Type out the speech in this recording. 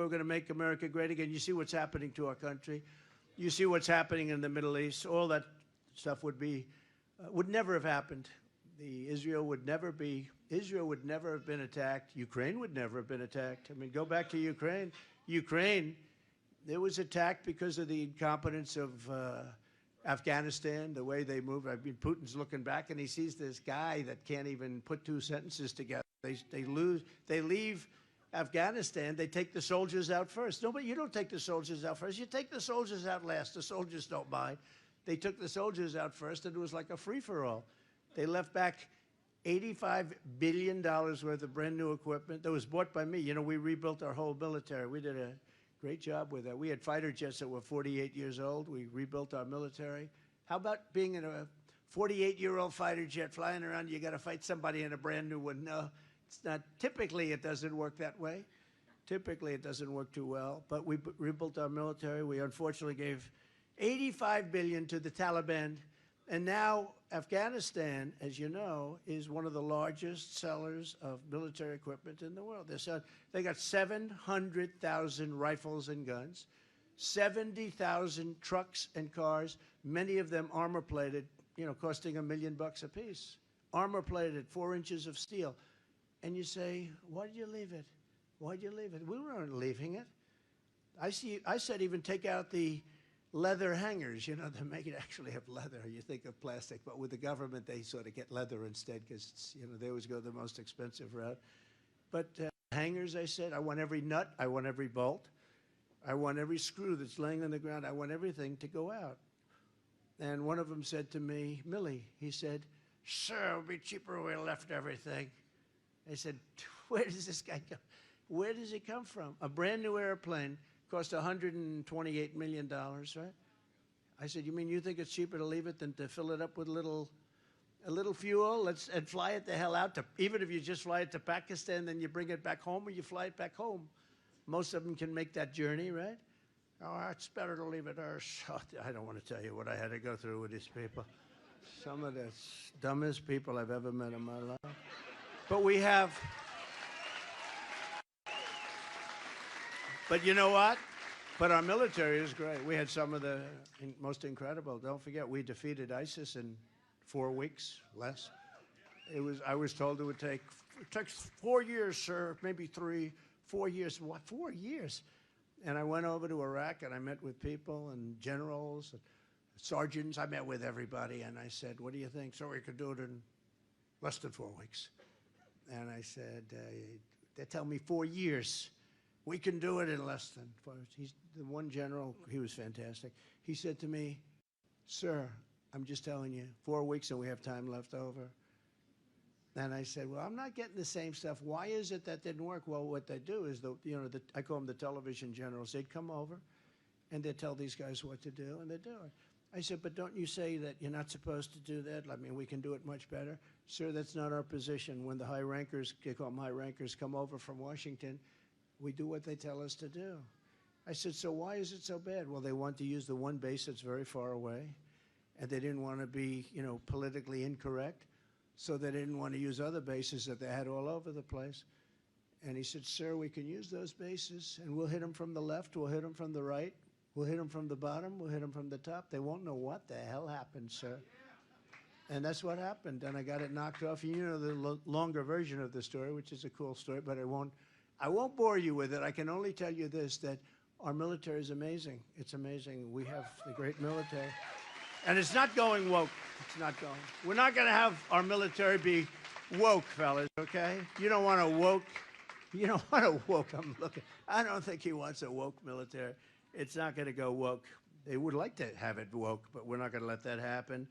were going to make America great again. You see what's happening to our country. You see what's happening in the Middle East. All that stuff would never have happened. Israel would never have been attacked. Ukraine would never have been attacked. I mean, go back to Ukraine. Ukraine, it was attacked because of the incompetence of Afghanistan, the way they moved. I mean, Putin's looking back and he sees this guy that can't even put two sentences together. They leave Afghanistan, they take the soldiers out first. No, but you don't take the soldiers out first. You take the soldiers out last. The soldiers don't mind. They took the soldiers out first, and it was like a free-for-all. They left back $85 billion worth of brand new equipment that was bought by me. You know, we rebuilt our whole military. We did a great job with that. We had fighter jets that were 48 years old. We rebuilt our military. How about being in a 48-year-old fighter jet flying around? You got to fight somebody in a brand new one. No, it's not. Typically, it doesn't work that way. Typically, it doesn't work too well. But we rebuilt our military. We unfortunately gave $85 billion to the Taliban. And now Afghanistan, as you know, is one of the largest sellers of military equipment in the world. They got 700,000 rifles and guns, 70,000 trucks and cars, many of them armor-plated, you know, costing $1 million a piece. Armor-plated, 4 inches of steel. And you say, why did you leave it? Why did you leave it? We weren't leaving it. I said even take out the leather hangers, you know, to make it actually have leather. You think of plastic, but with the government, they sort of get leather instead because, you know, they always go the most expensive route. But hangers, I said, I want every nut, I want every bolt, I want every screw that's laying on the ground, I want everything to go out. And one of them said to me, Millie, he said, sir, it would be cheaper if we left everything. I said, where does this guy come? Where does he come from? A brand new airplane cost $128 million, right? I said, you mean you think it's cheaper to leave it than to fill it up with a little fuel and fly it the hell out? Even if you just fly it to Pakistan, then you bring it back home or you fly it back home. Most of them can make that journey, right? Oh, it's better to leave it there. I don't want to tell you what I had to go through with these people. Some of the dumbest people I've ever met in my life. But we have... But you know what? But our military is great. We had some of the most incredible. Don't forget, we defeated ISIS in 4 weeks, less. I was told it takes 4 years, sir, maybe 3, 4 years. What, 4 years? And I went over to Iraq and I met with people and generals and sergeants. I met with everybody and I said, what do you think? So we could do it in less than 4 weeks. And I said, they tell me 4 years. We can do it in less than 4 years. He's the one general, he was fantastic. He said to me, sir, I'm just telling you, 4 weeks and we have time left over. And I said, well, I'm not getting the same stuff. Why is it that didn't work? Well, what they do is, I call them the television generals. They'd come over and they'd tell these guys what to do, and they'd do it. I said, but don't you say that you're not supposed to do that? I mean, we can do it much better. Sir, that's not our position. When the high rankers, they call them high rankers, come over from Washington, we do what they tell us to do. I said, so why is it so bad? Well, they want to use the one base that's very far away, and they didn't want to be, you know, politically incorrect, so they didn't want to use other bases that they had all over the place. And he said, sir, we can use those bases, and we'll hit them from the left, we'll hit them from the right, we'll hit them from the bottom, we'll hit them from the top. They won't know what the hell happened, sir. And that's what happened, and I got it knocked off. You know the longer version of the story, which is a cool story, but I won't bore you with it. I can only tell you this, that our military is amazing. It's amazing. We have the great military. And it's not going woke. It's not going. We're not going to have our military be woke, fellas, okay? You don't want a woke. You don't want a woke. I don't think he wants a woke military. It's not going to go woke. They would like to have it woke, but we're not going to let that happen.